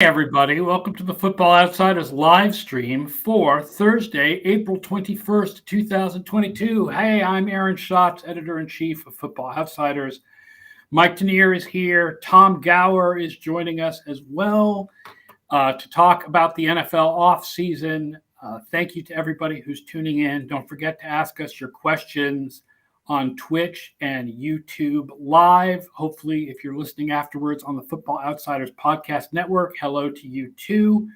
Hey everybody, welcome to the Football Outsiders live stream for Thursday, April 21st, 2022. Hey, I'm Aaron Schatz, editor-in-chief of Football Outsiders. Mike Tanier is here. Tom Gower is joining us as well to talk about the NFL offseason. Thank you to everybody who's tuning in. Don't forget to ask us your questions on Twitch and YouTube live. Hopefully, if you're listening afterwards on the Football Outsiders Podcast Network, hello to you too.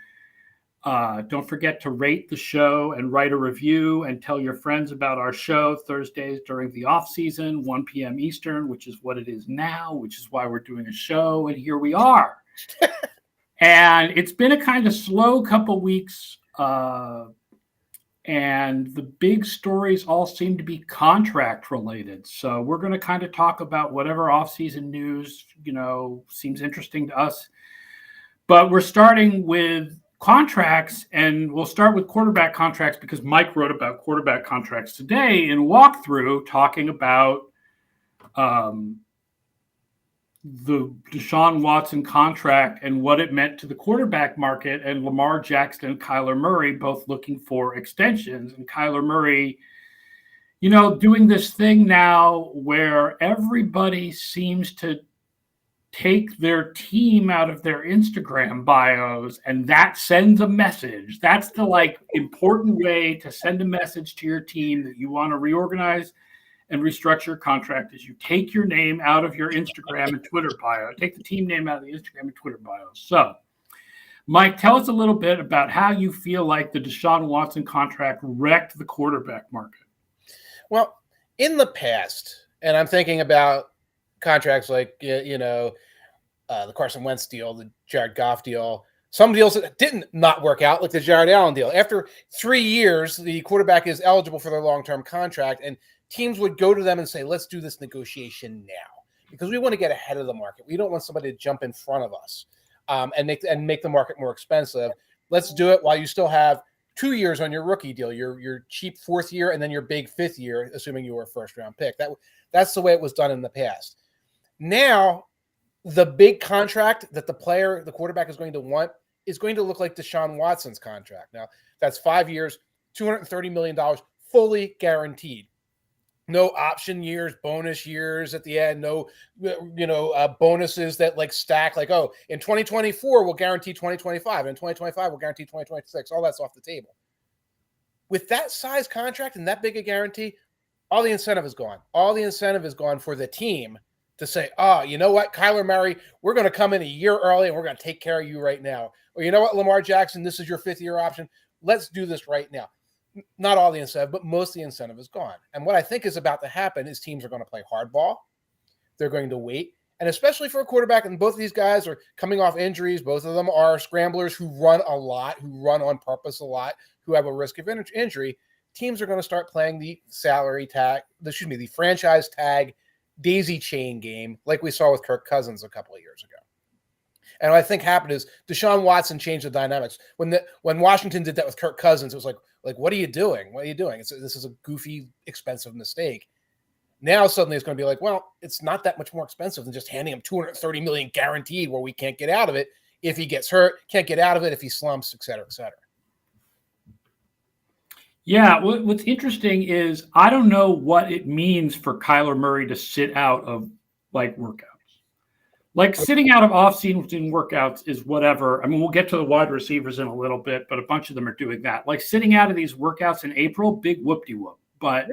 Don't forget to rate the show and write a review and tell your friends about our show Thursdays during the off season, 1 p.m. Eastern, which is what it is now, which is why we're doing a show. And here we are. And it's been a kind of slow couple weeks. And the big stories all seem to be contract related. So we're going to kind of talk about whatever offseason news, seems interesting to us. But we're starting with contracts, and we'll start with quarterback contracts because Mike wrote about quarterback contracts today in walkthrough, talking about the Deshaun Watson contract and what it meant to the quarterback market, and Lamar Jackson and Kyler Murray both looking for extensions. And Kyler Murray, doing this thing now where everybody seems to take their team out of their Instagram bios, and that sends a message. That's the important way to send a message to your team that you want to reorganize and restructure your contract is you take your name out of your Instagram and Twitter bio. Take the team name out of the Instagram and Twitter bio. So, Mike, tell us a little bit about how you feel like the Deshaun Watson contract wrecked the quarterback market. Well, in the past, and I'm thinking about contracts like, the Carson Wentz deal, the Jared Goff deal, some deals that didn't not work out, like the Jared Allen deal. After 3 years, the quarterback is eligible for their long-term contract, and teams would go to them and say, let's do this negotiation now because we want to get ahead of the market. We don't want somebody to jump in front of us and make the market more expensive. Let's do it while you still have 2 years on your rookie deal, your cheap fourth year, and then your big fifth year, assuming you were a first-round pick. That's the way it was done in the past. Now, the big contract that the quarterback is going to want is going to look like Deshaun Watson's contract. Now, that's 5 years, $230 million, fully guaranteed. No option years, bonus years at the end, no, bonuses that stack in 2024, we'll guarantee 2025. In 2025, we'll guarantee 2026. All that's off the table. With that size contract and that big a guarantee, all the incentive is gone. All the incentive is gone for the team to say, oh, you know what, Kyler Murray, we're going to come in a year early and we're going to take care of you right now. Or you know what, Lamar Jackson, this is your fifth year option. Let's do this right now. Not all the incentive, but most of the incentive is gone. And what I think is about to happen is teams are going to play hardball. They're going to wait. And especially for a quarterback, and both of these guys are coming off injuries. Both of them are scramblers who run a lot, who run on purpose a lot, who have a risk of injury. Teams are going to start playing the franchise tag daisy chain game like we saw with Kirk Cousins a couple of years ago. And what I think happened is Deshaun Watson changed the dynamics. When Washington did that with Kirk Cousins, it was like, what are you doing? What are you doing? This is a goofy, expensive mistake. Now suddenly it's going to be like, well, it's not that much more expensive than just handing him $230 million guaranteed where we can't get out of it if he gets hurt, can't get out of it if he slumps, et cetera, et cetera. Yeah, what's interesting is I don't know what it means for Kyler Murray to sit out of workouts. Sitting out of off-season workouts is whatever. I mean, we'll get to the wide receivers in a little bit, but a bunch of them are doing that. Sitting out of these workouts in April, big whoop-de-whoop. But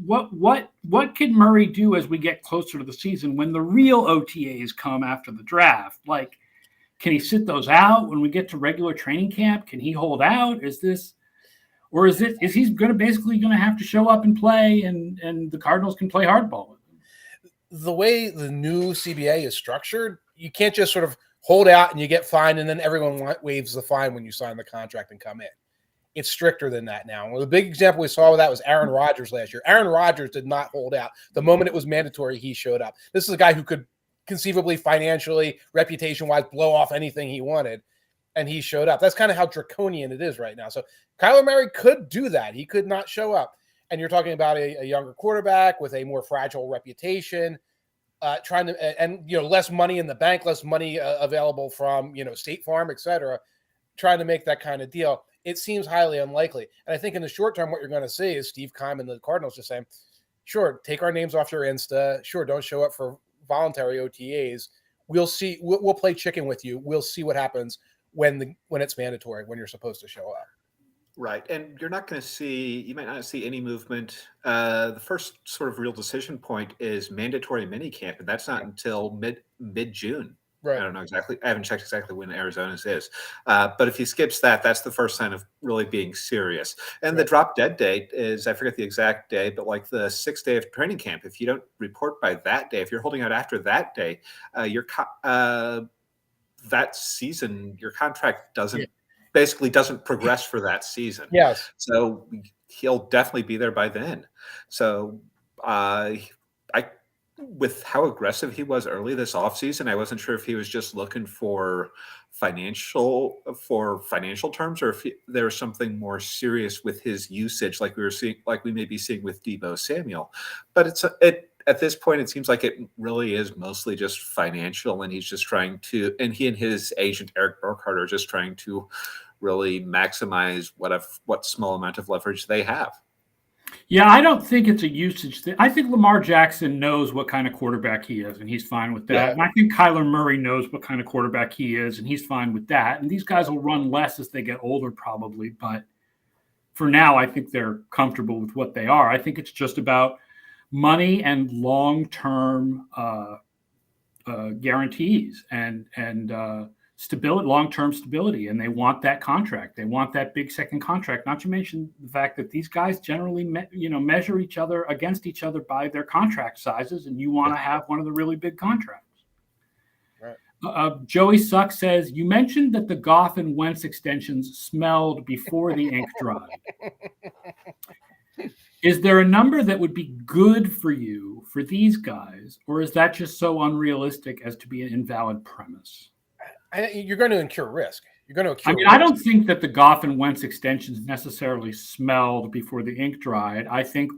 what can Murray do as we get closer to the season when the real OTAs come after the draft? Can he sit those out when we get to regular training camp? Can he hold out? Is he going to have to show up and play and the Cardinals can play hardball with him? The way the new CBA is structured, you can't just sort of hold out and you get fined and then everyone waives the fine when you sign the contract and come in. It's stricter than that now. Well, the big example we saw with that was Aaron Rodgers last year. Aaron Rodgers did not hold out. The moment it was mandatory, he showed up. This is a guy who could conceivably, financially, reputation-wise, blow off anything he wanted, and he showed up. That's kind of how draconian it is right now. So Kyler Murray could do that. He could not show up. And you're talking about a younger quarterback with a more fragile reputation. trying to, and less money in the bank, less money available from State Farm, etc., trying to make that kind of deal. It seems highly unlikely. And I think in the short term, what you're going to see is Steve Keim and the Cardinals just saying, sure, take our names off your Insta. Sure, don't show up for voluntary OTAs. We'll see. We'll play chicken with you. We'll see what happens when it's mandatory, when you're supposed to show up. Right. And you might not see any movement. The first sort of real decision point is mandatory minicamp, and that's not until mid-June. Right. I don't know exactly. I haven't checked exactly when Arizona's is. But if he skips that, that's the first sign of really being serious. And the drop dead date is, I forget the exact day, but like the 6th day of training camp. If you don't report by that day, if you're holding out after that day, that season, your contract basically doesn't progress for that season. Yes. So he'll definitely be there by then. So with how aggressive he was early this offseason, I wasn't sure if he was just looking for financial terms, or if there was something more serious with his usage, like we may be seeing with Deebo Samuel. But at this point, it seems like it really is mostly just financial, and he's just trying to, and he and his agent Eric Burkhardt are just trying to really maximize what small amount of leverage they have. Yeah, I don't think it's a usage thing. I think Lamar Jackson knows what kind of quarterback he is, and he's fine with that. Yeah. And I think Kyler Murray knows what kind of quarterback he is, and he's fine with that. And these guys will run less as they get older, probably. But for now, I think they're comfortable with what they are. I think it's just about money and long-term guarantees and stability, long-term stability, and they want that contract. They want that big second contract. Not to mention the fact that these guys generally, measure each other against each other by their contract sizes, and you want to have one of the really big contracts. Right. Joey Suck says, you mentioned that the Goff and Wentz extensions smelled before the ink dried. Is there a number that would be good for you for these guys, or is that just so unrealistic as to be an invalid premise? You're going to incur risk. I don't think that the Goff and Wentz extensions necessarily smelled before the ink dried. I think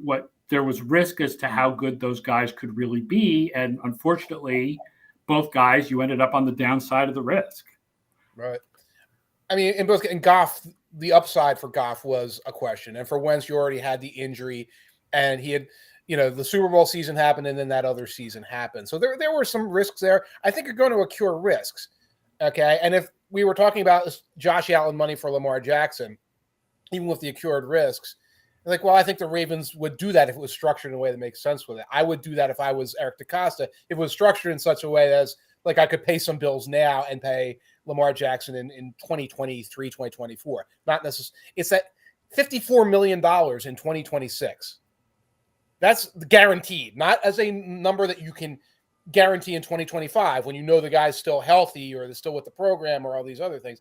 there was risk as to how good those guys could really be, and unfortunately, both guys, you ended up on the downside of the risk. Right. I mean, in Goff, the upside for Goff was a question, and for Wentz, you already had the injury, and he had, the Super Bowl season happened, and then that other season happened. So there were some risks there. I think you're going to accrue risks. Okay, and if we were talking about Josh Allen money for Lamar Jackson, even with the accrued risks, I think the Ravens would do that if it was structured in a way that makes sense with it. I would do that if I was Eric DeCosta, if it was structured in such a way as I could pay some bills now and pay Lamar Jackson in 2023, 2024. Not necessarily. It's that $54 million in 2026. That's guaranteed, not as a number that you can guarantee in 2025 when the guy's still healthy or they're still with the program or all these other things.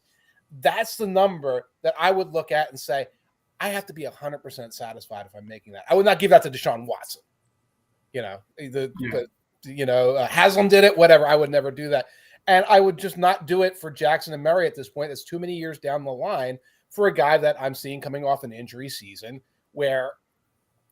That's the number that I would look at and say, I have to be 100% satisfied if I'm making that. I would not give that to Deshaun Watson. Haslam did it, whatever. I would never do that. And I would just not do it for Jackson and Murray at this point. It's too many years down the line for a guy that I'm seeing coming off an injury season where,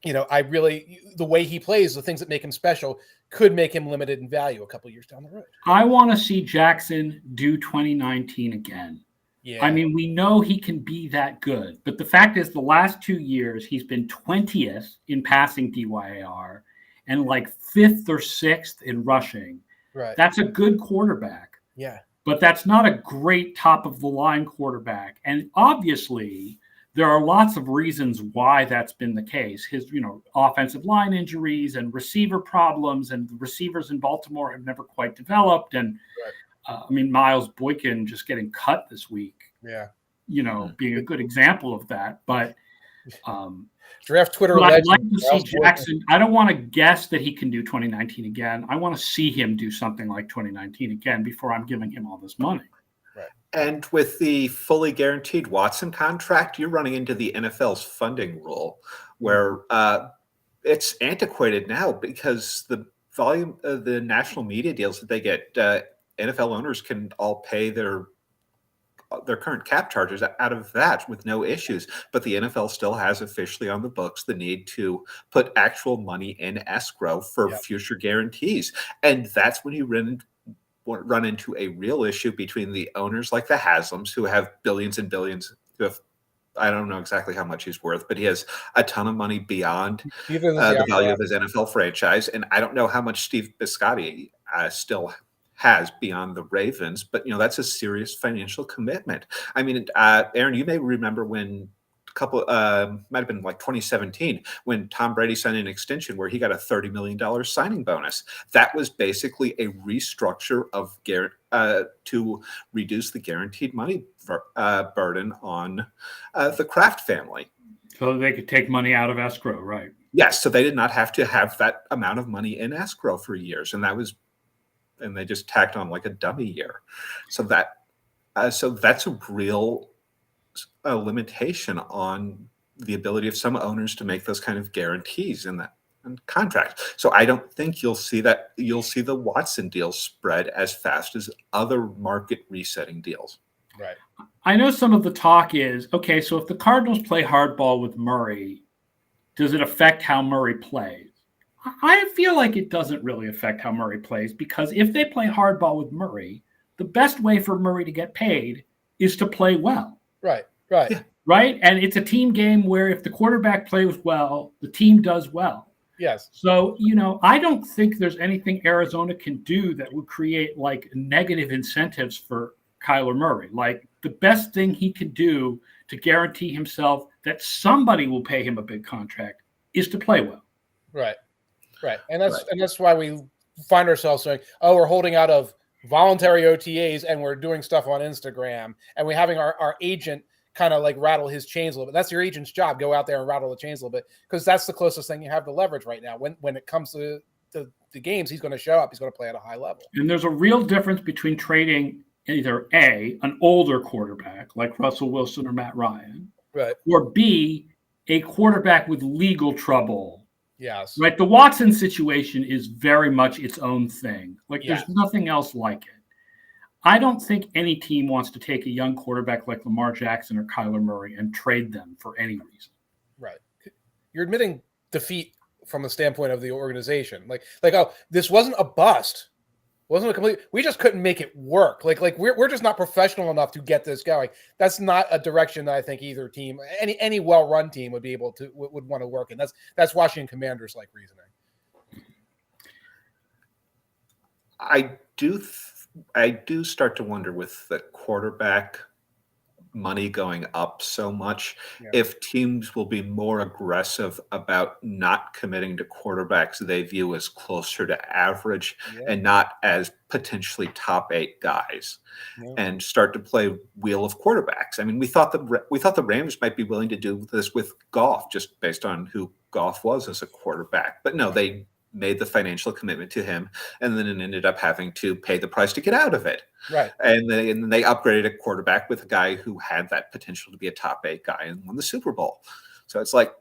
the way he plays, the things that make him special could make him limited in value a couple of years down the road. I want to see Jackson do 2019 again. Yeah. I mean, we know he can be that good, but the fact is the last 2 years he's been 20th in passing DYAR and 5th or 6th in rushing. Right. That's a good quarterback. Yeah. But that's not a great top of the line quarterback. And obviously there are lots of reasons why that's been the case. His, offensive line injuries and receiver problems, and the receivers in Baltimore have never quite developed. And Miles Boykin just getting cut this week. Yeah. Being a good example of that. But draft Twitter. I'd like to see Jackson. I don't want to guess that he can do 2019 again. I want to see him do something like 2019 again before I'm giving him all this money. And with the fully guaranteed Watson contract, you're running into the NFL's funding rule, where it's antiquated now because the volume of the national media deals that they get, NFL owners can all pay their their current cap charges out of that with no issues. But the NFL still has officially on the books the need to put actual money in escrow for future guarantees. And that's when you run into a real issue between the owners like the Haslams, who have billions and billions of, I don't know exactly how much he's worth, but he has a ton of money beyond the value of his NFL franchise. And I don't know how much Steve Biscotti still has beyond the Ravens, but that's a serious financial commitment. I mean, Aaron, you may remember when might have been like 2017 when Tom Brady signed an extension where he got a $30 million signing bonus. That was basically a restructure of to reduce the guaranteed money burden on the Kraft family. So they could take money out of escrow, right? Yes. So they did not have to have that amount of money in escrow for years. And they just tacked on like a dummy year. So that's a real limitation on the ability of some owners to make those kind of guarantees in that contract. So I don't think you'll see the Watson deal spread as fast as other market resetting deals. Right. I know some of the talk is, okay, so if the Cardinals play hardball with Murray, does it affect how Murray plays? I feel like it doesn't really affect how Murray plays, because if they play hardball with Murray, the best way for Murray to get paid is to play well. Right. Yeah. Right. And it's a team game where if the quarterback plays well, the team does well. Yes. So, I don't think there's anything Arizona can do that would create like negative incentives for Kyler Murray. Like the best thing he can do to guarantee himself that somebody will pay him a big contract is to play well. Right. Right. And that's why we find ourselves saying, oh, we're holding out of voluntary OTAs and we're doing stuff on Instagram and we're having our agent kind of like rattle his chains a little bit. That's your agent's job. Go out there and rattle the chains a little bit, because that's the closest thing you have to leverage right now. When it comes to the games, he's going to show up. He's going to play at a high level. And there's a real difference between trading either A, an older quarterback like Russell Wilson or Matt Ryan, right, or B, a quarterback with legal trouble. Yes. Right. The Watson situation is very much its own thing. Like there's nothing else like it. I don't think any team wants to take a young quarterback like Lamar Jackson or Kyler Murray and trade them for any reason. Right. You're admitting defeat from the standpoint of the organization. Like, oh, this wasn't a bust. Wasn't a complete. We just couldn't make it work. Like we're just not professional enough to get this going. That's not a direction that I think either team, any well-run team, would be able to would want to work in. That's Washington Commanders like reasoning. I do start to wonder with the quarterback money going up so much, if teams will be more aggressive about not committing to quarterbacks they view as closer to average and not as potentially top 8 guys, and start to play wheel of quarterbacks. I mean, we thought the Rams might be willing to do this with Goff just based on who Goff was as a quarterback, but no, they made the financial commitment to him, and then it ended up having to pay the price to get out of it. Right. And they upgraded a quarterback with a guy who had that potential to be a top 8 guy and won the Super Bowl. So it's like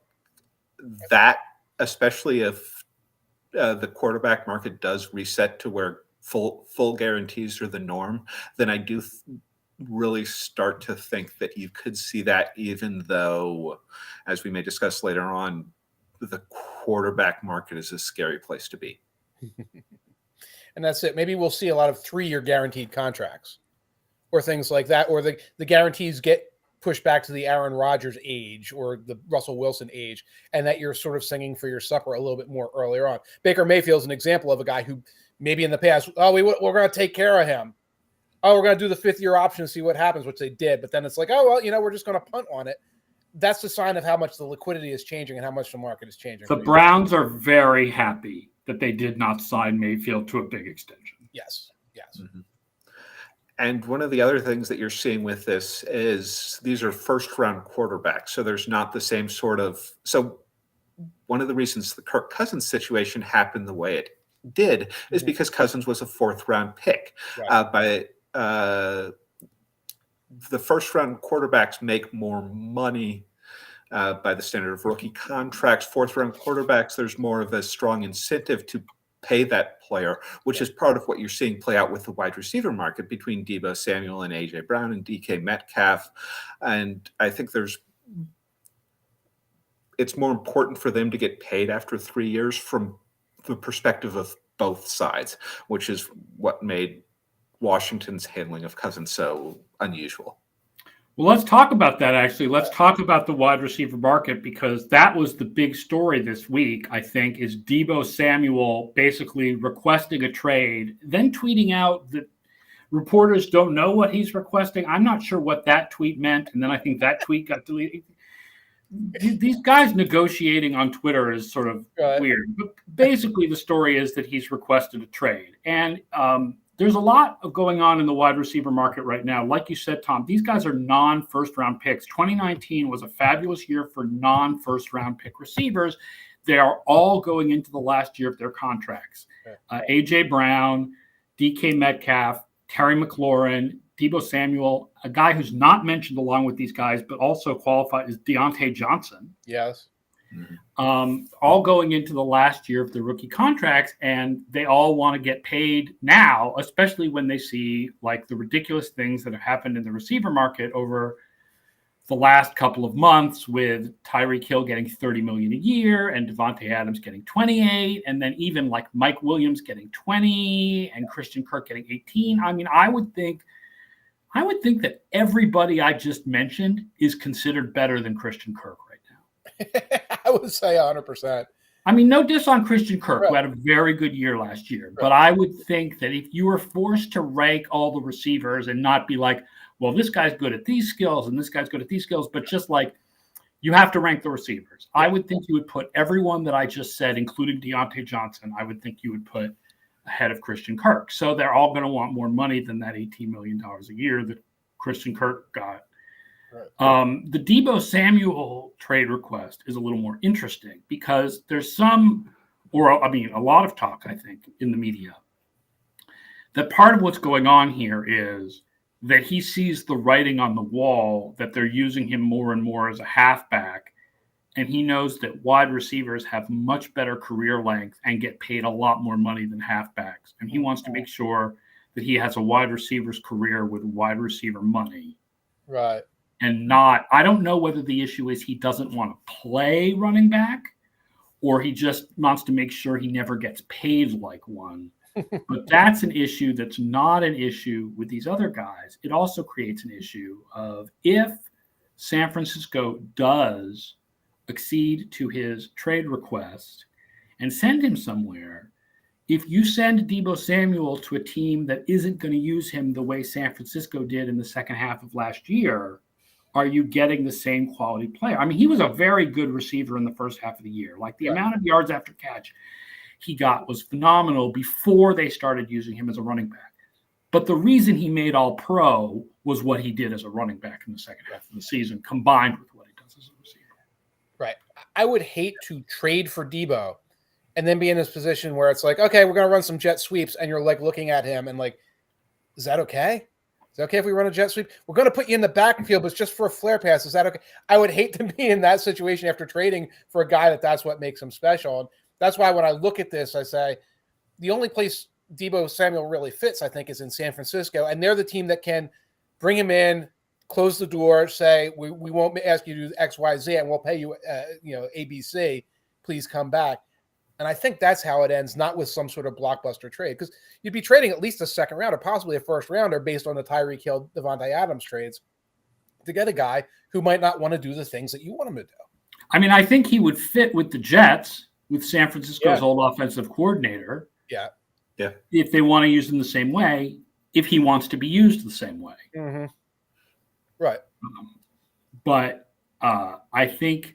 that, especially if the quarterback market does reset to where full guarantees are the norm, then I do really start to think that you could see that, even though, as we may discuss later on, the quarterback market is a scary place to be. And that's it. Maybe we'll see a lot of 3-year guaranteed contracts or things like that, or the guarantees get pushed back to the Aaron Rodgers age or the Russell Wilson age, and that you're sort of singing for your supper a little bit more earlier on. Baker Mayfield's an example of a guy who maybe in the past, we're going to take care of him. Oh, we're going to do the 5th-year option and see what happens, which they did. But then it's like, oh, well, we're just going to punt on it. That's the sign of how much the liquidity is changing and how much the market is changing. The Browns are very happy that they did not sign Mayfield to a big extension. Yes. Mm-hmm. And one of the other things that you're seeing with this is these are first-round quarterbacks, so there's not the same sort of – so one of the reasons the Kirk Cousins situation happened the way it did is because Cousins was a 4th-round pick. Right. The first-round quarterbacks make more money by the standard of rookie contracts. 4th-round quarterbacks, there's more of a strong incentive to pay that player, which is part of what you're seeing play out with the wide receiver market between Deebo Samuel and A.J. Brown and DK Metcalf. And I think it's more important for them to get paid after 3 years from the perspective of both sides, which is what made Washington's handling of Cousins so unusual. Well, let's talk about that, actually. Let's talk about the wide receiver market, because that was the big story this week, I think, is Deebo Samuel basically requesting a trade, then tweeting out that reporters don't know what he's requesting. I'm not sure what that tweet meant, and then I think that tweet got deleted. These guys negotiating on Twitter is sort of weird. But basically, the story is that he's requested a trade. And there's a lot of going on in the wide receiver market right now. Like you said, Tom, these guys are non-first-round picks. 2019 was a fabulous year for non-first-round pick receivers. They are all going into the last year of their contracts. A.J. Brown, DK Metcalf, Terry McLaurin, Deebo Samuel, a guy who's not mentioned along with these guys, but also qualified, is Deontay Johnson. Yes. All going into the last year of the rookie contracts, and they all want to get paid now, especially when they see like the ridiculous things that have happened in the receiver market over the last couple of months, with Tyreek Hill getting $30 million a year and Devontae Adams getting 28, and then even like Mike Williams getting 20 and Christian Kirk getting 18. I mean, I would think that everybody I just mentioned is considered better than Christian Kirk right now. I would say 100%. I mean, no diss on Christian Kirk, who had a very good year last year. But I would think that if you were forced to rank all the receivers and not be like, well, this guy's good at these skills and this guy's good at these skills, but just like you have to rank the receivers. I would think you would put everyone that I just said, including Deontay Johnson, I would think you would put ahead of Christian Kirk. So they're all going to want more money than that $18 million a year that Christian Kirk got. The Deebo Samuel trade request is a little more interesting because there's a lot of talk, I think, in the media that part of what's going on here is that he sees the writing on the wall that they're using him more and more as a halfback. And he knows that wide receivers have much better career length and get paid a lot more money than halfbacks. And he wants to make sure that he has a wide receiver's career with wide receiver money. Right. And I don't know whether the issue is he doesn't want to play running back or he just wants to make sure he never gets paid like one. But that's an issue that's not an issue with these other guys. It also creates an issue of if San Francisco does accede to his trade request and send him somewhere, if you send Deebo Samuel to a team that isn't going to use him the way San Francisco did in the second half of last year, are you getting the same quality player? I mean, he was a very good receiver in the first half of the year. Like the amount of yards after catch he got was phenomenal before they started using him as a running back. But the reason he made all pro was what he did as a running back in the second half of the season, combined with what he does as a receiver. Right. I would hate to trade for Deebo and then be in this position where it's like, okay, we're going to run some jet sweeps. And you're like looking at him and like, is that okay? Is it okay if we run a jet sweep? We're going to put you in the backfield, but it's just for a flare pass. Is that okay? I would hate to be in that situation after trading for a guy that's what makes him special. And that's why when I look at this, I say the only place Deebo Samuel really fits, I think, is in San Francisco. And they're the team that can bring him in, close the door, say, we won't ask you to do X, Y, Z, and we'll pay you, ABC. Please come back. And I think that's how it ends, not with some sort of blockbuster trade, because you'd be trading at least a second round or possibly a first rounder based on the Tyreek Hill, Devontae Adams trades to get a guy who might not want to do the things that you want him to do. I mean, I think he would fit with the Jets, with San Francisco's old offensive coordinator. Yeah. Yeah. If they want to use him the same way, if he wants to be used the same way. Mm-hmm. Right. But I think,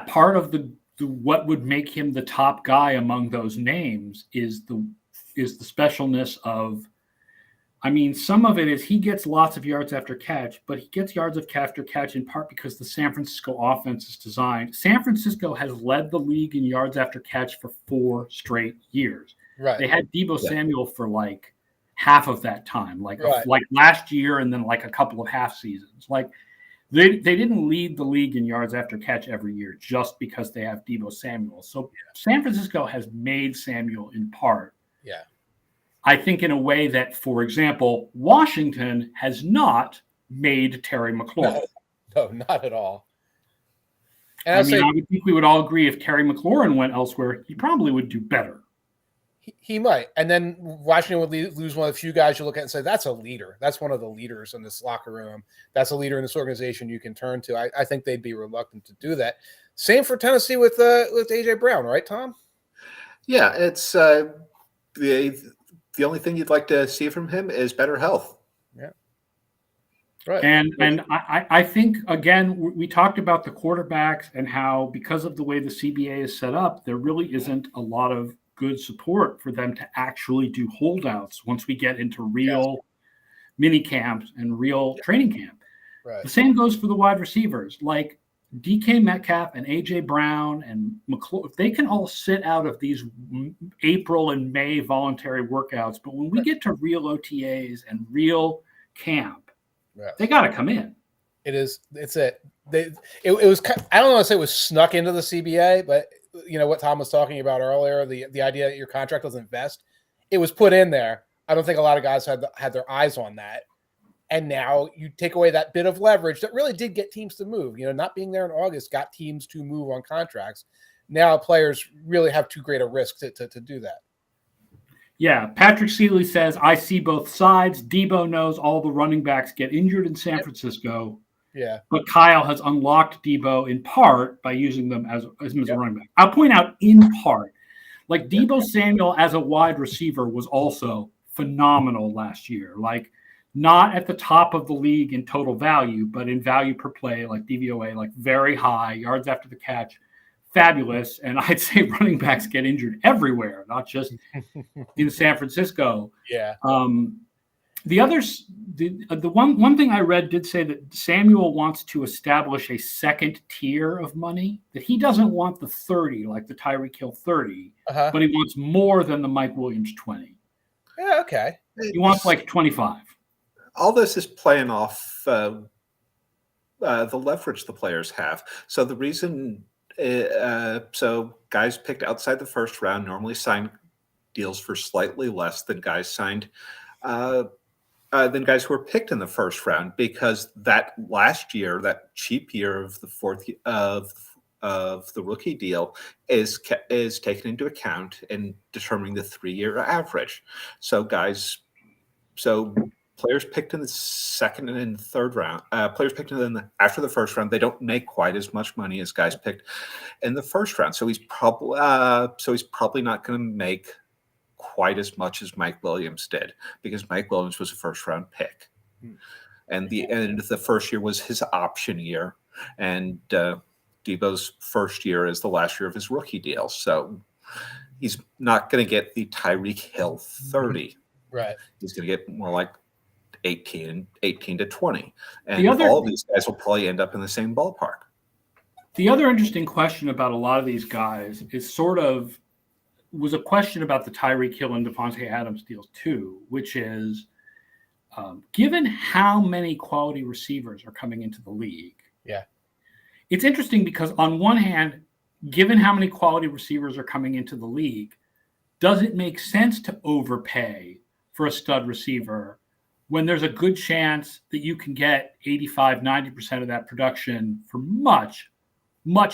part of the what would make him the top guy among those names is the specialness of, I mean, some of it is he gets lots of yards after catch, but he gets yards after catch in part because the San Francisco offense is designed. San Francisco has led the league in yards after catch for 4 straight years. Right. They had Deebo Samuel for like half of that time, like last year and then like a couple of half seasons. Like They didn't lead the league in yards after catch every year just because they have Deebo Samuel. So San Francisco has made Samuel in part. Yeah. I think in a way that, for example, Washington has not made Terry McLaurin. No, not at all. And I would think we would all agree if Terry McLaurin went elsewhere, he probably would do better. He might. And then Washington would lose one of the few guys you look at and say, that's a leader. That's one of the leaders in this locker room. That's a leader in this organization you can turn to. I think they'd be reluctant to do that. Same for Tennessee with A.J. Brown, right, Tom? Yeah, it's the only thing you'd like to see from him is better health. Yeah. Right. And I think, again, we talked about the quarterbacks and how because of the way the CBA is set up, there really isn't a lot of good support for them to actually do holdouts once we get into real mini camps and real training camp. Right. The same goes for the wide receivers. Like DK Metcalf and A.J. Brown and McClure, if they can all sit out of these April and May voluntary workouts, but when we get to real OTAs and real camp, they got to come in. It was, I don't want to say it was snuck into the CBA, but you know what Tom was talking about earlier, the idea that your contract doesn't vest, it was put in there. I don't think a lot of guys had their eyes on that. And now you take away that bit of leverage that really did get teams to move. You know, not being there in August got teams to move on contracts. Now players really have too great a risk to do that. Yeah, Patrick Seeley says, I see both sides. Deebo knows all the running backs get injured in San Francisco. Yeah. But Kyle has unlocked Deebo in part by using them as a running back. I'll point out in part, like Deebo Samuel as a wide receiver was also phenomenal last year. Like not at the top of the league in total value, but in value per play, like DVOA, like very high, yards after the catch, fabulous. And I'd say running backs get injured everywhere, not just in San Francisco. Yeah. The others, the one thing I read did say that Samuel wants to establish a second tier of money, that he doesn't want the 30 like the Tyreek Hill 30, but he wants more than the Mike Williams 20. Yeah, okay. He wants like 25. All this is playing off the leverage the players have. So the reason, so guys picked outside the first round normally sign deals for slightly less than guys signed. Than guys who were picked in the first round, because that last year, that cheap year of the fourth of the rookie deal is taken into account in determining the 3-year average. So players picked in the second and third round, players picked after the first round, they don't make quite as much money as guys picked in the first round. So he's probably not going to make quite as much as Mike Williams did, because Mike Williams was a first-round pick, and the first year was his option year, and Deebo's first year is the last year of his rookie deal, so he's not going to get the Tyreek Hill 30. Right. He's going to get more like 18 to 20, and all of these guys will probably end up in the same ballpark. The other interesting question about a lot of these guys is was a question about the Tyreek Hill and Devontae Adams deals too, which is given how many quality receivers are coming into the league. Yeah. It's interesting because on one hand, given how many quality receivers are coming into the league, does it make sense to overpay for a stud receiver when there's a good chance that you can get 85, 90% of that production for much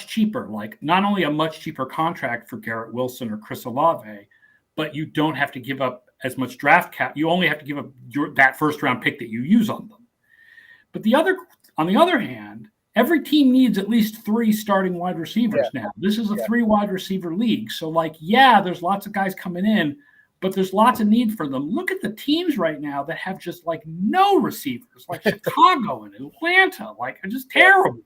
cheaper, like not only a much cheaper contract for Garrett Wilson or Chris Olave, but you don't have to give up as much draft cap. You only have to give up that first round pick that you use on them. But on the other hand, every team needs at least 3 starting wide receivers now. This is a 3 wide receiver league. So there's lots of guys coming in, but there's lots of need for them. Look at the teams right now that have just like no receivers, like Chicago and Atlanta, like are just terrible.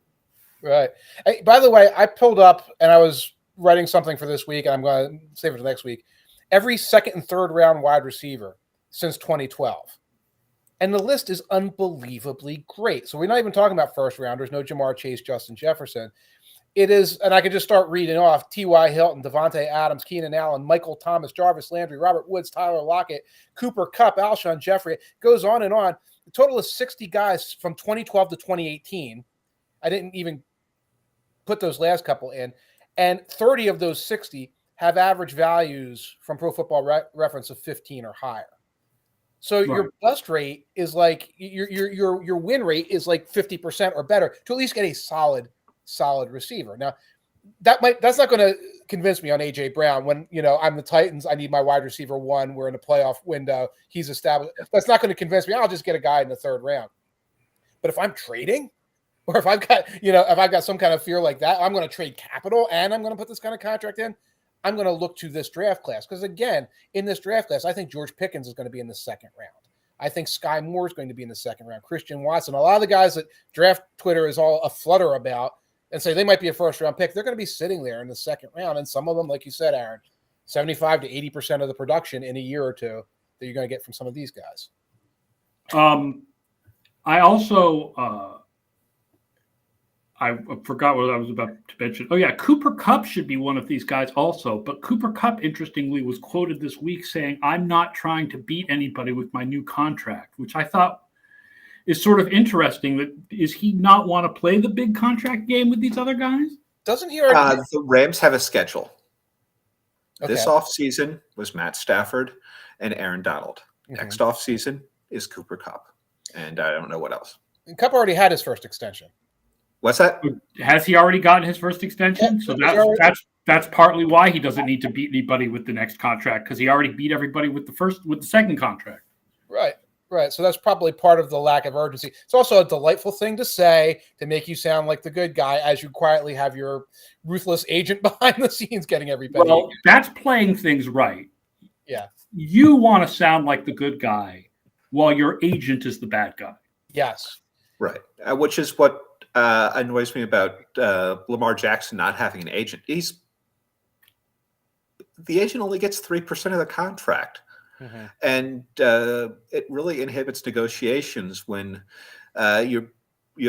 Right. Hey, by the way, I pulled up and I was writing something for this week, and I'm going to save it for next week. Every second and third round wide receiver since 2012. And the list is unbelievably great. So we're not even talking about first rounders, no Jamar Chase, Justin Jefferson. It is, and I could just start reading off, T.Y. Hilton, Devontae Adams, Keenan Allen, Michael Thomas, Jarvis Landry, Robert Woods, Tyler Lockett, Cooper Kupp, Alshon Jeffrey. It goes on and on. The total is 60 guys from 2012 to 2018. I didn't even put those last couple in. And 30 of those 60 have average values from Pro Football Reference of 15 or higher. So your bust rate is like your win rate is like 50% or better to at least get a solid receiver. Now, that's not going to convince me on AJ Brown when, I'm the Titans. I need my wide receiver one. We're in a playoff window. He's established. That's not going to convince me. I'll just get a guy in the third round. But if I'm trading, or if I've got some kind of fear like that, I'm going to trade capital and I'm going to put this kind of contract in. I'm going to look to this draft class because, again, in this draft class, I think George Pickens is going to be in the second round. I think Sky Moore is going to be in the second round. Christian Watson, a lot of the guys that draft Twitter is all aflutter about and say they might be a first-round pick, they're going to be sitting there in the second round. And some of them, like you said, Aaron, 75 to 80% of the production in a year or two that you're going to get from some of these guys. I also I forgot what I was about to mention. Oh, yeah, Cooper Kupp should be one of these guys also. But Cooper Kupp, interestingly, was quoted this week saying, I'm not trying to beat anybody with my new contract, which I thought is sort of interesting. Does he not want to play the big contract game with these other guys? Doesn't he already? The Rams have a schedule. Okay. This offseason was Matt Stafford and Aaron Donald. Mm-hmm. Next offseason is Cooper Kupp. And I don't know what else. And Kupp already had his first extension. What's that? Has he already gotten his first extension? So that's partly why he doesn't need to beat anybody with the next contract, because he already beat everybody with the second contract. Right. So that's probably part of the lack of urgency. It's also a delightful thing to say to make you sound like the good guy as you quietly have your ruthless agent behind the scenes getting everybody. Well, that's playing things right. Yeah. You want to sound like the good guy while your agent is the bad guy. Yes. Right. Which is what annoys me about Lamar Jackson not having an agent. The agent only gets 3% of the contract. Mm-hmm. And it really inhibits negotiations when you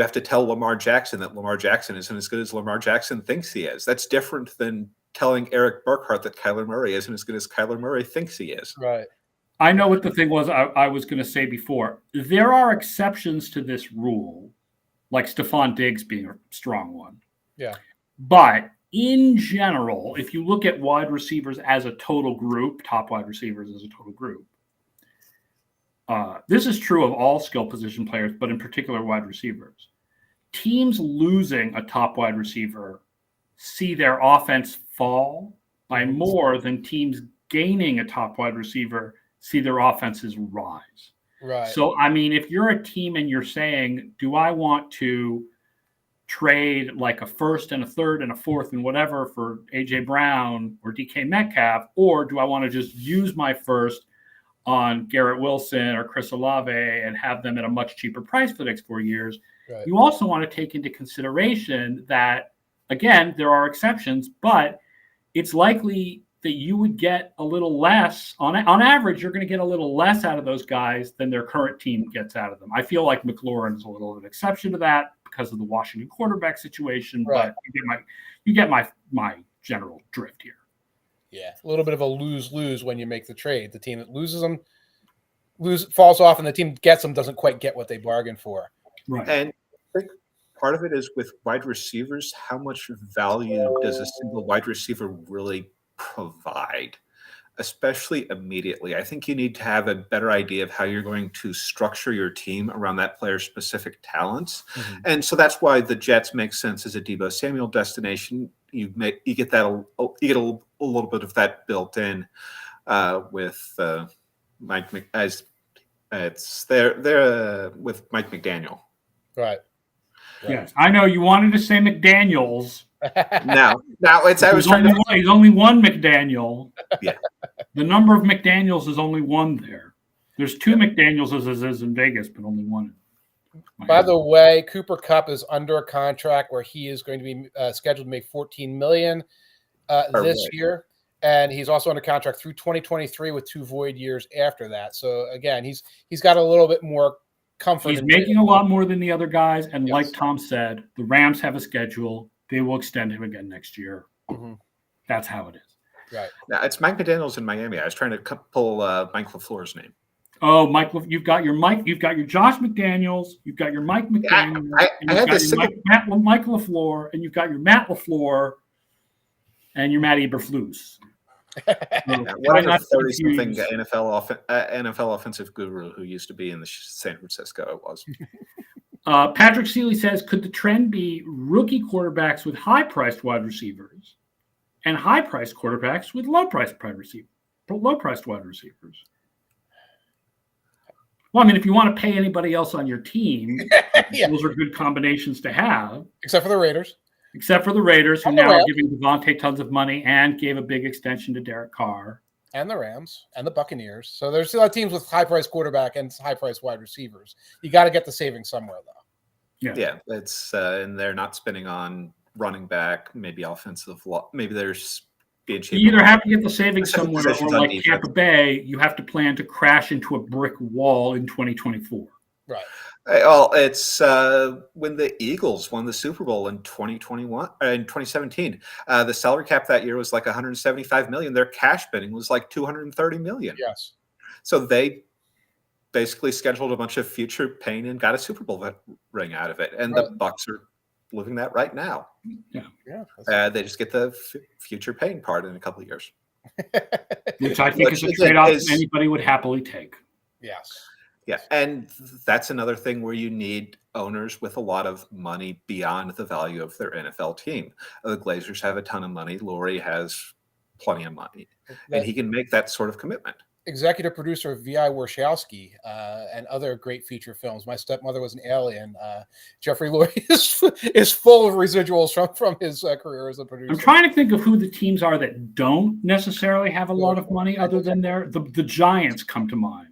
have to tell Lamar Jackson that Lamar Jackson isn't as good as Lamar Jackson thinks he is. That's different than telling Eric Burkhart that Kyler Murray isn't as good as Kyler Murray thinks he is. Right. I know what the thing was I was going to say before. There are exceptions to this rule, like Stephon Diggs being a strong one. Yeah. But in general, if you look at wide receivers as a total group, top wide receivers as a total group, this is true of all skill position players, but in particular wide receivers. Teams losing a top wide receiver see their offense fall by more than teams gaining a top wide receiver see their offenses rise. Right. So, I mean, if you're a team and you're saying, do I want to trade like a first and a third and a fourth and whatever for AJ Brown or DK Metcalf, or do I want to just use my first on Garrett Wilson or Chris Olave and have them at a much cheaper price for the next 4 years? Right. You also want to take into consideration that, again, there are exceptions, but it's likely that you would get a little less on average. You're going to get a little less out of those guys than their current team gets out of them. I feel like McLaurin is a little of an exception to that because of the Washington quarterback situation, right. But you get my general drift here. Yeah, a little bit of a lose-lose when you make the trade. The team that loses them falls off, and the team gets them doesn't quite get what they bargained for. Right. And I think part of it is with wide receivers, how much value does a single wide receiver really provide, especially immediately? I think you need to have a better idea of how you're going to structure your team around that player's specific talents. Mm-hmm. And so that's why the Jets make sense as a Deebo Samuel destination. You get a little bit of that built in with Mike as it's there with Mike McDaniel. Right. Yes, I know you wanted to say McDaniels. No, it's I was trying to. He's only one McDaniel. Yeah. The number of McDaniels is only one there. There's two McDaniels as is in Vegas, but only one. By the way, Cooper Kupp is under a contract where he is going to be scheduled to make $14 million this year, and he's also under contract through 2023 with 2 void years after that. So again, he's got a little bit more comfort. He's making a lot more than the other guys, and yes. Like Tom said, the Rams have a schedule. They will extend him again next year. Mm-hmm. That's how it is. Right. Now, it's Mike McDaniels in Miami. I was trying to pull Mike LaFleur's name. Oh, Michael, you've got your Josh McDaniels, you've got your Mike McDaniels, I and you've had got this your Mike LaFleur, and you've got your Matt LaFleur, and your Matt Eberflus. Whatever 30-something NFL offensive guru who used to be in the San Francisco it was. Patrick Seeley says, could the trend be rookie quarterbacks with high-priced wide receivers and high-priced quarterbacks with low-priced wide receivers? Well, I mean, if you want to pay anybody else on your team, those are good combinations to have. Except for the Raiders. Who now are giving Devontae tons of money and gave a big extension to Derek Carr. And the Rams and the Buccaneers. So there's still teams with high-priced quarterback and high-priced wide receivers. You got to get the savings somewhere, though. Yeah, it's and they're not spending on running back, maybe offensive. Maybe there's being cheap. You either have to get the savings somewhere, or like Tampa Bay, you have to plan to crash into a brick wall in 2024. Right. Well, it's when the Eagles won the Super Bowl in 2017. The salary cap that year was like 175 million. Their cash spending was like 230 million. Yes. So they basically scheduled a bunch of future pain and got a Super Bowl ring out of it. And the Bucs are living that right now. Yeah. They just get the future pain part in a couple of years, which I think is a trade-off anybody would happily take. Yes. Yeah, and that's another thing where you need owners with a lot of money beyond the value of their NFL team. The Glazers have a ton of money. Laurie has plenty of money, and he can make that sort of commitment. Executive producer V.I. Warshawski and other great feature films. My Stepmother Was an Alien. Jeffrey Lurie is full of residuals from his career as a producer. I'm trying to think of who the teams are that don't necessarily have a lot of money other than the Giants come to mind.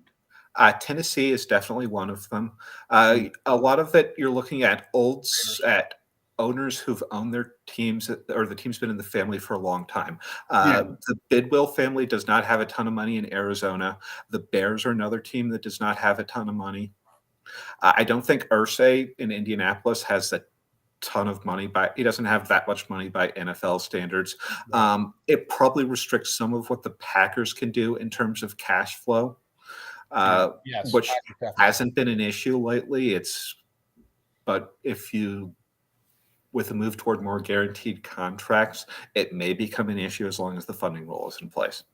Tennessee is definitely one of them. A lot of it, you're looking at owners who've owned their teams, or the team's been in the family for a long time. The Bidwell family does not have a ton of money in Arizona. The Bears are another team that does not have a ton of money. I don't think Irsay in Indianapolis has a ton of money. He doesn't have that much money by NFL standards. It probably restricts some of what the Packers can do in terms of cash flow. Which hasn't been an issue lately. But with a move toward more guaranteed contracts, it may become an issue as long as the funding rule is in place.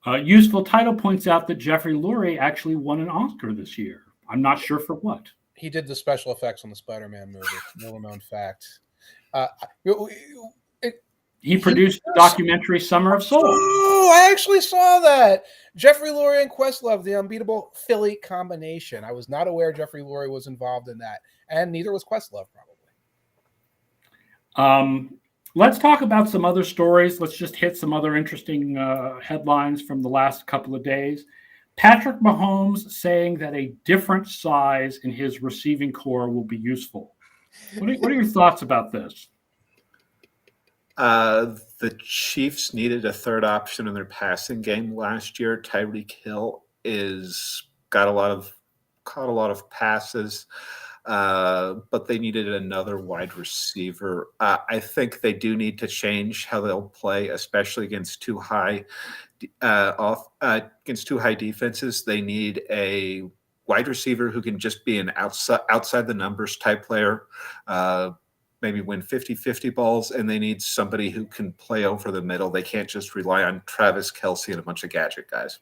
Useful Title points out that Jeffrey Lurie actually won an Oscar this year. I'm not sure for what. He did the special effects on the Spider-Man movie. Little known fact. He produced the documentary Summer of Soul. Oh, I actually saw that. Jeffrey Lurie and Questlove, the unbeatable Philly combination. I was not aware Jeffrey Lurie was involved in that, and neither was Questlove, probably. Let's talk about some other stories. Let's just hit some other interesting headlines from the last couple of days. Patrick Mahomes saying that a different size in his receiving core will be useful. What are your thoughts about this? The Chiefs needed a third option in their passing game last year. Tyreek Hill caught a lot of passes, but they needed another wide receiver. I think they do need to change how they'll play, especially against two high defenses. They need a wide receiver who can just be an outside the numbers type player. Maybe win 50-50 balls, and they need somebody who can play over the middle. They can't just rely on Travis Kelce and a bunch of gadget guys.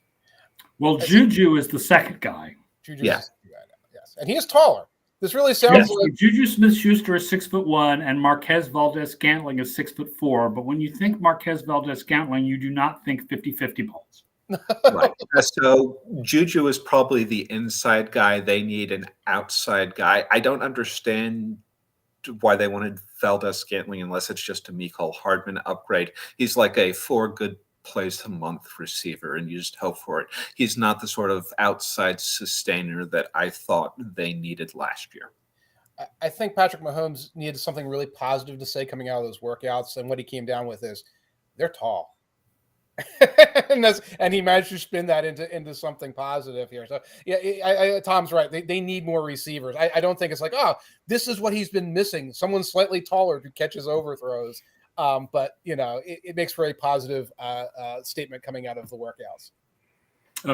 Well, Juju is the second guy. Yes, and he is taller. This really sounds like Juju Smith-Schuster is 6'1", and Marquez Valdez-Scantling is 6'4". But when you think Marquez Valdez-Scantling, you do not think 50-50 balls. Right. So Juju is probably the inside guy. They need an outside guy. I don't understand why they wanted Valdez-Scantling unless it's just a Mecole Hardman upgrade. He's like a 4 good plays a month receiver, and you just hope for it. He's not the sort of outside sustainer that I thought they needed last year. I think Patrick Mahomes needed something really positive to say coming out of those workouts, and what he came down with is they're tall. and he managed to spin that into something positive here. So yeah, Tom's right. They need more receivers. I don't think it's like, oh, this is what he's been missing. Someone slightly taller who catches overthrows. But it makes for a positive statement coming out of the workouts.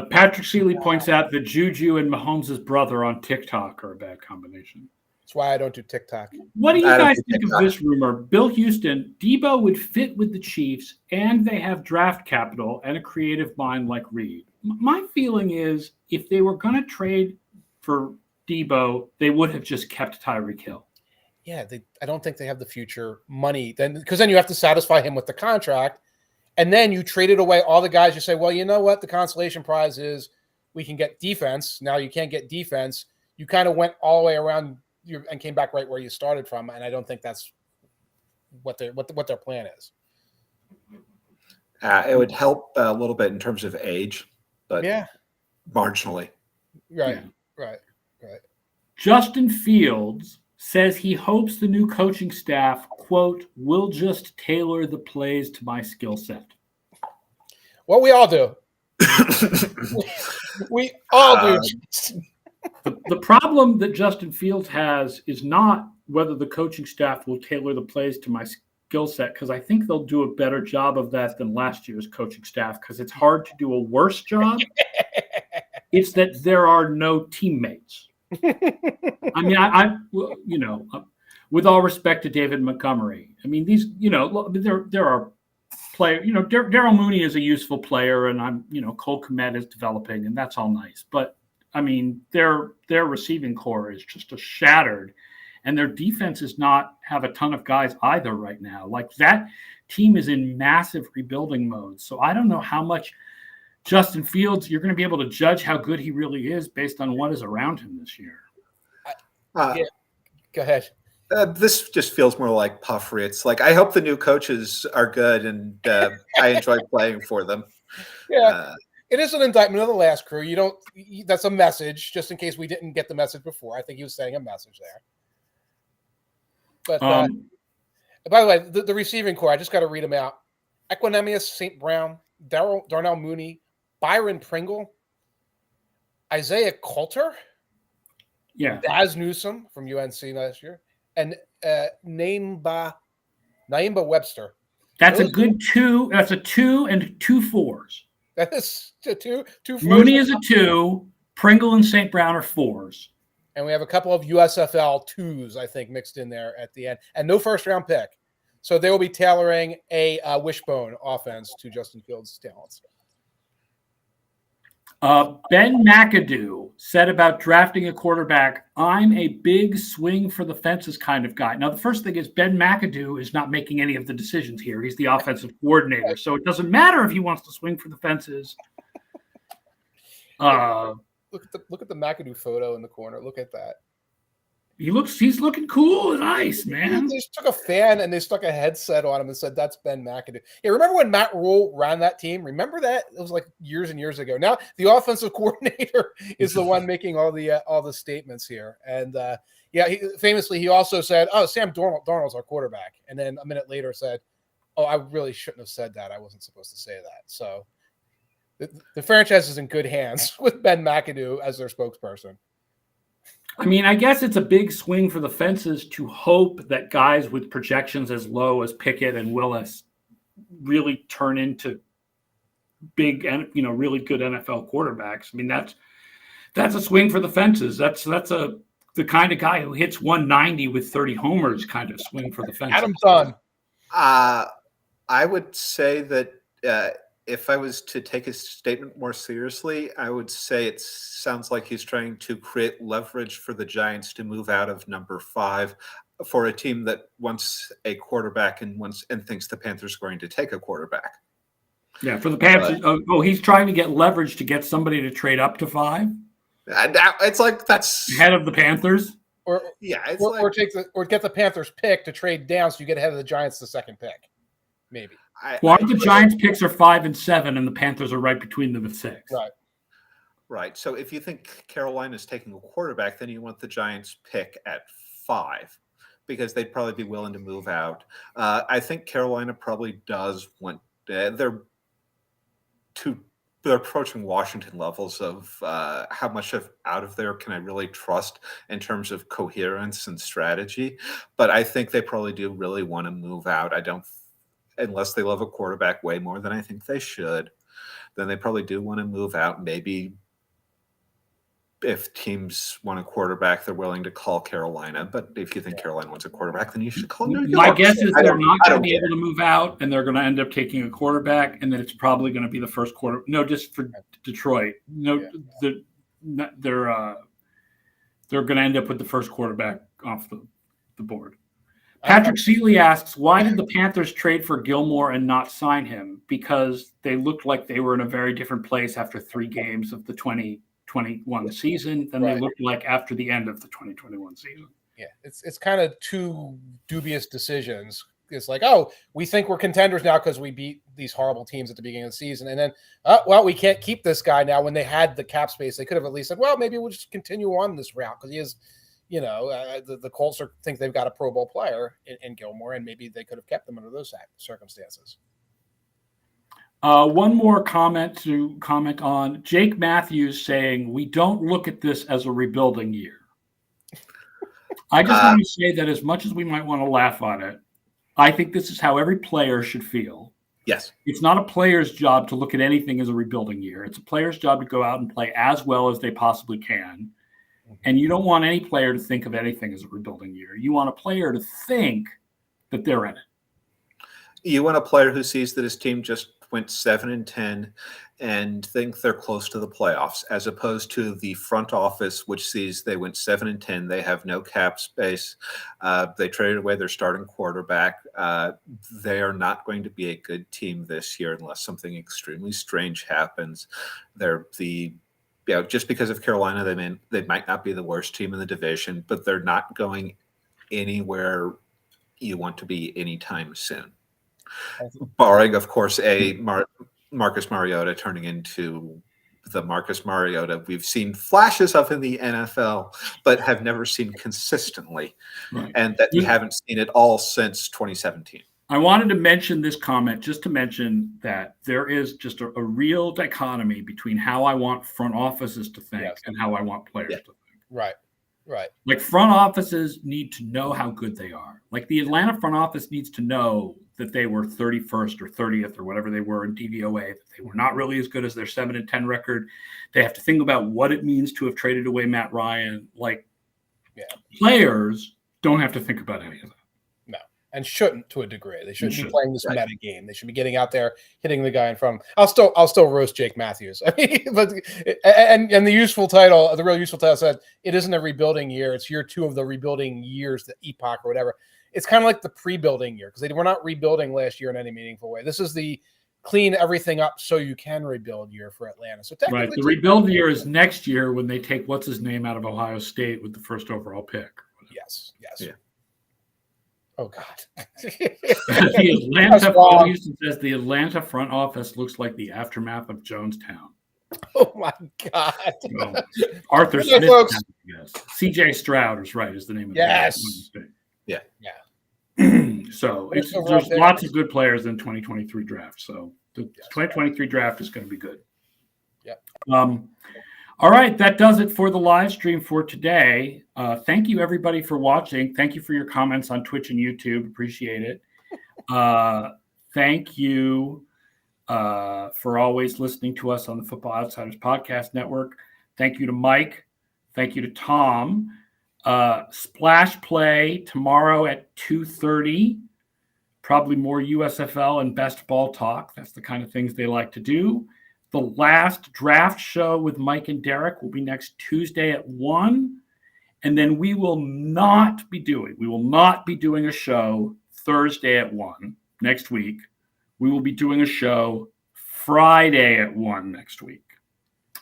Patrick Seeley points out that Juju and Mahomes' brother on TikTok are a bad combination. That's why I don't do TikTok. What do you I don't guys do think of TikTok. this rumor? Bill Houston, Deebo would fit with the Chiefs, and they have draft capital and a creative mind like Reed. My feeling is if they were going to trade for Deebo, they would have just kept Tyreek Hill. Yeah, I don't think they have the future money then, because then you have to satisfy him with the contract, and then you traded away all the guys. You say, well, you know what? The consolation prize is we can get defense. Now you can't get defense. You kind of went all the way around and came back right where you started from, and I don't think that's what their plan is. It would help a little bit in terms of age, but Yeah, marginally. right, Yeah. right. Justin Fields says he hopes the new coaching staff, quote, will just tailor the plays to my skill set. Well, we all do. We all do. The problem that Justin Fields has is not whether the coaching staff will tailor the plays to my skill set, because I think they'll do a better job of that than last year's coaching staff, because it's hard to do a worse job. It's that there are no teammates. I mean, I with all respect to David Montgomery, I mean, these, there are players, Daryl Mooney is a useful player, and Cole Kmet is developing, and that's all nice. But I mean, their receiving core is just shattered, and their defense does not have a ton of guys either right now. Like, that team is in massive rebuilding mode. So I don't know how much Justin Fields, you're going to be able to judge how good he really is based on what is around him this year. Yeah. Go ahead. This just feels more like puffery. It's like, I hope the new coaches are good, and I enjoy playing for them. Yeah. It is an indictment of the last crew. That's a message, just in case we didn't get the message before. I think he was saying a message there. But by the way, the receiving core, I just got to read them out. Equanimous St. Brown, Darnell Mooney, Byron Pringle, Isaiah Coulter, Daz Newsome from UNC last year, and Naimba Webster. That's a good two. That's a 2 and 2 4s. That is two. Mooney is a 2. Pringle and St. Brown are 4s. And we have a couple of USFL 2s, I think, mixed in there at the end, and no first-round pick. So they will be tailoring a wishbone offense to Justin Fields' talents. Ben McAdoo said about drafting a quarterback, I'm a big swing for the fences kind of guy. Now, the first thing is Ben McAdoo is not making any of the decisions here. He's the offensive coordinator. So it doesn't matter if he wants to swing for the fences. Look at the McAdoo photo in the corner. Look at that. He's looking cool and nice, man. They just took a fan and they stuck a headset on him and said, that's Ben McAdoo. Yeah, remember when Matt Rule ran that team? Remember that? It was like years and years ago. Now the offensive coordinator is the one making all the statements here. And he also said, oh, Sam Darnold's our quarterback. And then a minute later said, oh, I really shouldn't have said that. I wasn't supposed to say that. So the franchise is in good hands with Ben McAdoo as their spokesperson. I mean, I guess it's a big swing for the fences to hope that guys with projections as low as Pickett and Willis really turn into big and really good NFL quarterbacks. I mean, that's a swing for the fences. That's the kind of guy who hits 190 with 30 homers kind of swing for the fences. Adam Dunn. I would say that if I was to take his statement more seriously, I would say it sounds like he's trying to create leverage for the Giants to move out of number 5 for a team that wants a quarterback and thinks the Panthers are going to take a quarterback. Yeah, for the Panthers. He's trying to get leverage to get somebody to trade up to 5. It's like that's ahead of the Panthers. Or get the Panthers pick to trade down so you get ahead of the Giants the second pick. Maybe. The Giants' picks are 5 and 7, and the Panthers are right between them at 6. Right. So if you think Carolina is taking a quarterback, then you want the Giants' pick at 5 because they'd probably be willing to move out. I think Carolina probably does want. They're approaching Washington levels of how much out of there can I really trust in terms of coherence and strategy. But I think they probably do really want to move out. Unless they love a quarterback way more than I think they should. then they probably do want to move out. Maybe if teams want a quarterback, they're willing to call Carolina. But if you think Carolina wants a quarterback, then you should call New York. My guess is they're not going to be able to move out, and they're going to end up taking a quarterback, and then it's probably going to be the first quarter. No, just for Detroit. No, they're going to end up with the first quarterback off the board. Patrick Seeley asks, why did the Panthers trade for Gilmore and not sign him? Because they looked like they were in a very different place after 3 games of the 2021 season than they looked like after the end of the 2021 season. Yeah, it's kind of 2 dubious decisions. It's like, oh, we think we're contenders now because we beat these horrible teams at the beginning of the season. And then, well, we can't keep this guy now. When they had the cap space, they could have at least said, well, maybe we'll just continue on this route because he is, the Colts think they've got a Pro Bowl player in Gilmore, and maybe they could have kept him under those circumstances. One more comment to comment on. Jake Matthews saying, we don't look at this as a rebuilding year. I just want to say that as much as we might want to laugh on it, I think this is how every player should feel. Yes. It's not a player's job to look at anything as a rebuilding year. It's a player's job to go out and play as well as they possibly can. And you don't want any player to think of anything as a rebuilding year. You want a player to think that they're in it. You want a player who sees that his team just went 7-10 and think they're close to the playoffs, as opposed to the front office, which sees they went 7-10. They have no cap space. They traded away their starting quarterback. They are not going to be a good team this year unless something extremely strange happens. They're just because of Carolina, they might not be the worst team in the division, but they're not going anywhere you want to be anytime soon. Barring, of course, Marcus Mariota turning into the Marcus Mariota we've seen flashes of in the NFL, but have never seen consistently, and that we haven't seen it all since 2017. I wanted to mention this comment just to mention that there is just a real dichotomy between how I want front offices to think and how I want players to think. Right. Like front offices need to know how good they are. Like the Atlanta front office needs to know that they were 31st or 30th or whatever they were in DVOA, that they were not really as good as their 7-10 record. They have to think about what it means to have traded away Matt Ryan. Players don't have to think about any of that. No, and shouldn't to a degree. They shouldn't be playing this meta game. They should be getting out there, hitting the guy in front. I'll still roast Jake Matthews. I mean, but and the useful title, the real useful title said it isn't a rebuilding year. It's year 2 of the rebuilding years, the epoch or whatever. It's kind of like the pre-building year because they were not rebuilding last year in any meaningful way. This is the clean everything up so you can rebuild year for Atlanta. So technically, the rebuild year is next year when they take what's his name out of Ohio State with the first overall pick. Yes. Yeah. Oh God. The Atlanta Houston says the Atlanta front office looks like the aftermath of Jonestown. Oh my God. So, Arthur Smith. Yes. CJ Stroud is right. Is the name of the Yeah. So there's lots of good players in 2023 draft. So the 2023 draft is going to be good. Yeah. All right, that does it for the live stream for today. Thank you everybody for watching. Thank you for your comments on Twitch and YouTube. Appreciate it. Thank you for always listening to us on the Football Outsiders Podcast Network. Thank you to Mike. Thank you to Tom. Splash Play tomorrow at 2:30. Probably more USFL and best ball talk. That's the kind of things they like to do. The last draft show with Mike and Derek will be next Tuesday at 1. And then we will not be doing a show Thursday at 1 next week. We will be doing a show Friday at 1 next week.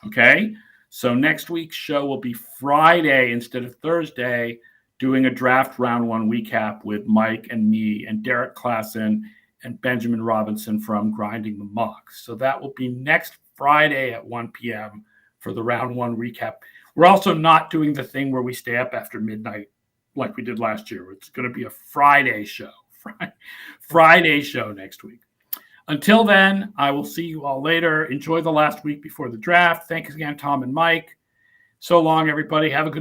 Okay? So next week's show will be Friday instead of Thursday, doing a draft round 1 recap with Mike and me and Derek Klassen and Benjamin Robinson from Grinding the Muck. So that will be next Friday at 1 p.m. for the round 1 recap. We're also not doing the thing where we stay up after midnight like we did last year. It's going to be a Friday show. Friday show next week. Until then, I will see you all later. Enjoy the last week before the draft. Thanks again, Tom and Mike. So long, everybody. Have a good week.